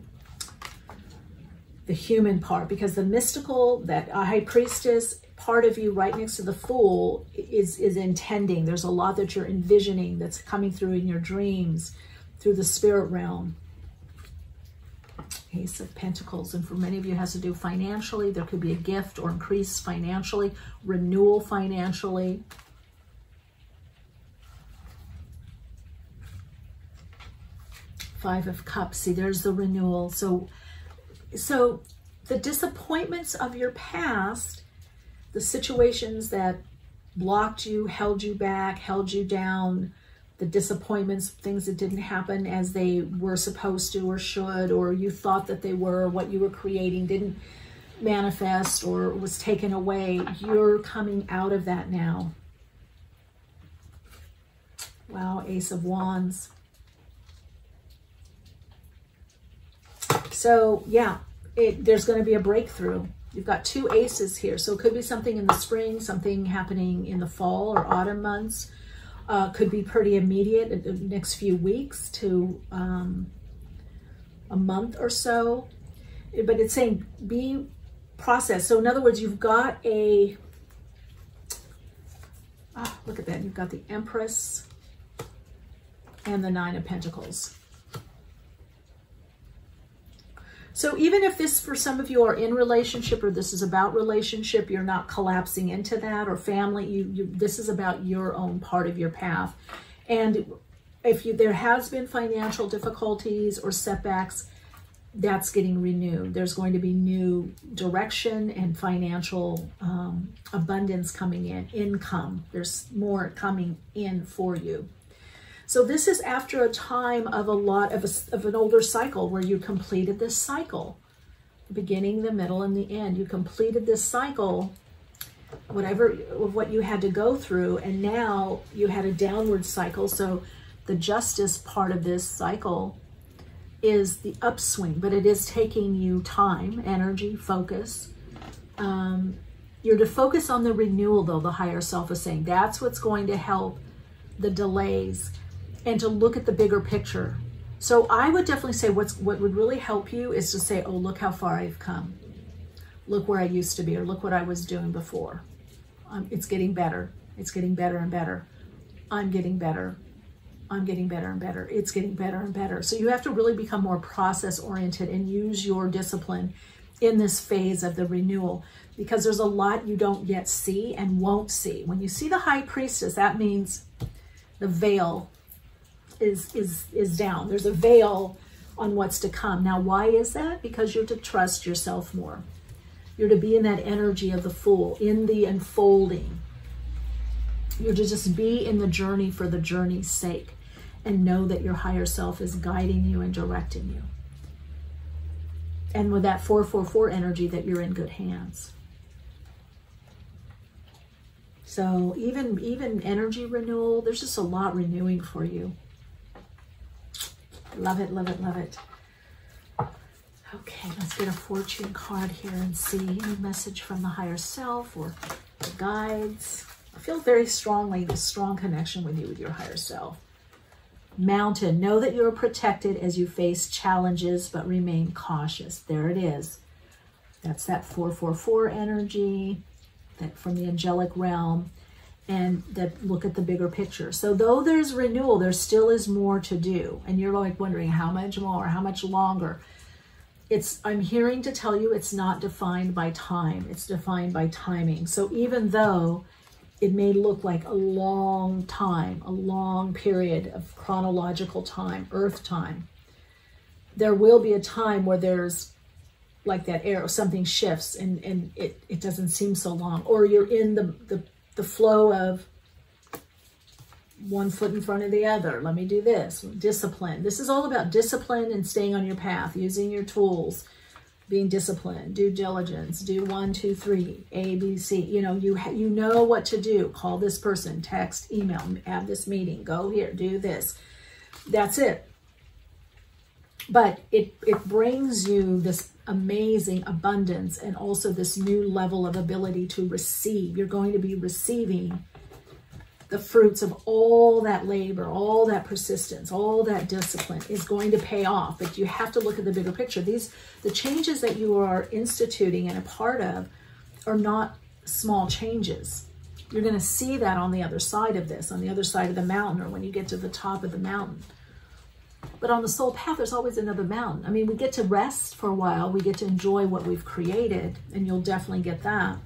the human part, because the mystical, that High Priestess part of you right next to the Fool is intending. There's a lot that you're envisioning that's coming through in your dreams, through the spirit realm. Ace of Pentacles, and for many of you it has to do financially. There could be a gift or increase financially, renewal financially. Five of Cups. See, there's the renewal. So the disappointments of your past, the situations that blocked you, held you back, held you down, the disappointments, things that didn't happen as they were supposed to or should, or you thought that they were, or what you were creating didn't manifest or was taken away. You're coming out of that now. Wow, Ace of Wands. So yeah, there's going to be a breakthrough. You've got 2 aces here. So it could be something in the spring, something happening in the fall or autumn months. Could be pretty immediate in the next few weeks to a month or so. But it's saying be processed. So in other words, you've got a, look at that. You've got the Empress and the 9 of Pentacles. So even if this, for some of you, are in relationship, or this is about relationship, you're not collapsing into that, or family, this is about your own part of your path. And if there has been financial difficulties or setbacks, that's getting renewed. There's going to be new direction and financial abundance coming in, income. There's more coming in for you. So this is after a time of of an older cycle where you completed this cycle. The beginning, the middle, and the end. You completed this cycle, whatever of what you had to go through, and now you had a downward cycle. So the justice part of this cycle is the upswing, but it is taking you time, energy, focus. You're to focus on the renewal, though, the higher self is saying. That's what's going to help the delays, and to look at the bigger picture. So I would definitely say what would really help you is to say, oh, look how far I've come. Look where I used to be, or look what I was doing before. It's getting better. It's getting better and better. I'm getting better. I'm getting better and better. It's getting better and better. So you have to really become more process-oriented and use your discipline in this phase of the renewal, because there's a lot you don't yet see and won't see. When you see the High Priestess, that means the veil is down. There's a veil on what's to come. Now, why is that? Because you're to trust yourself more. You're to be in that energy of the Fool, in the unfolding. You're to just be in the journey for the journey's sake, and know that your higher self is guiding you and directing you. And with that 444 energy, that you're in good hands. So even energy renewal, there's just a lot renewing for you. Love it, love it, love it. Okay, let's get a fortune card here and see any message from the higher self or the guides. I feel very strongly this strong connection with you, with your higher self. Mountain, know that you are protected as you face challenges, but remain cautious. There it is. That's that 444 energy, that from the angelic realm. And that look at the bigger picture. So though there's renewal, there still is more to do. And you're like wondering how much more, how much longer. I'm hearing to tell you it's not defined by time. It's defined by timing. So even though it may look like a long time, a long period of chronological time, earth time, there will be a time where there's like that arrow, something shifts and it doesn't seem so long. Or you're in the flow of one foot in front of the other. Let me do this. Discipline. This is all about discipline and staying on your path, using your tools, being disciplined, due diligence, do 1, 2, 3, A, B, C. You know, you know what to do. Call this person, text, email, have this meeting, go here, do this. That's it. But it brings you this amazing abundance and also this new level of ability to receive. You're going to be receiving the fruits of all that labor, all that persistence, all that discipline is going to pay off. But you have to look at the bigger picture. The changes that you are instituting and a part of are not small changes. You're going to see that on the other side of this, on the other side of the mountain, or when you get to the top of the mountain. But on the soul path, there's always another mountain. I mean, we get to rest for a while. We get to enjoy what we've created, and you'll definitely get that.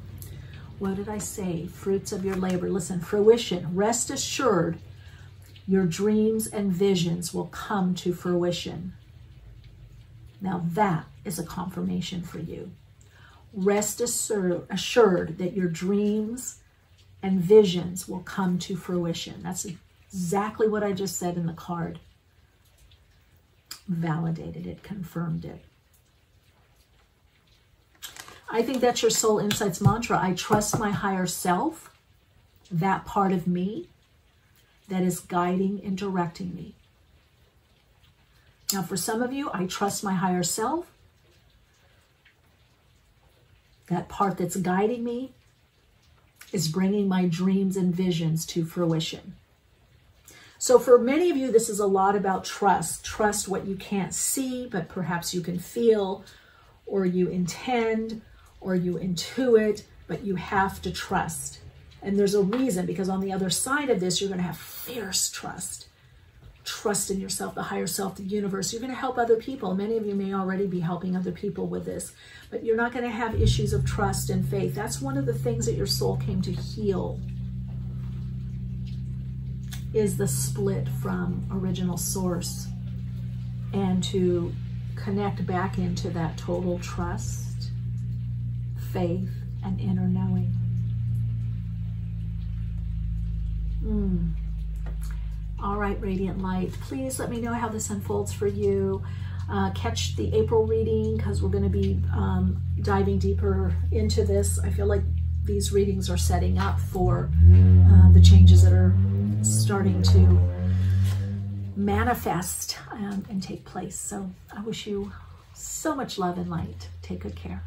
What did I say? Fruits of your labor. Listen, fruition. Rest assured, your dreams and visions will come to fruition. Now that is a confirmation for you. Rest assured that your dreams and visions will come to fruition. That's exactly what I just said in the card. Validated it, confirmed it. I think that's your Soul Insights mantra. I trust my higher self, that part of me that is guiding and directing me. Now, for some of you, I trust my higher self, that part that's guiding me is bringing my dreams and visions to fruition. So for many of you, this is a lot about trust. Trust what you can't see, but perhaps you can feel, or you intend, or you intuit, but you have to trust. And there's a reason, because on the other side of this, you're going to have fierce trust. Trust in yourself, the higher self, the universe. You're going to help other people. Many of you may already be helping other people with this, but you're not going to have issues of trust and faith. That's one of the things that your soul came to heal, is the split from original source, and to connect back into that total trust, faith, and inner knowing. All right, Radiant Light, please let me know how this unfolds for you. Catch the April reading, because we're going to be diving deeper into this. I feel like these readings are setting up for the changes that are starting to manifest and take place. So I wish you so much love and light. Take good care.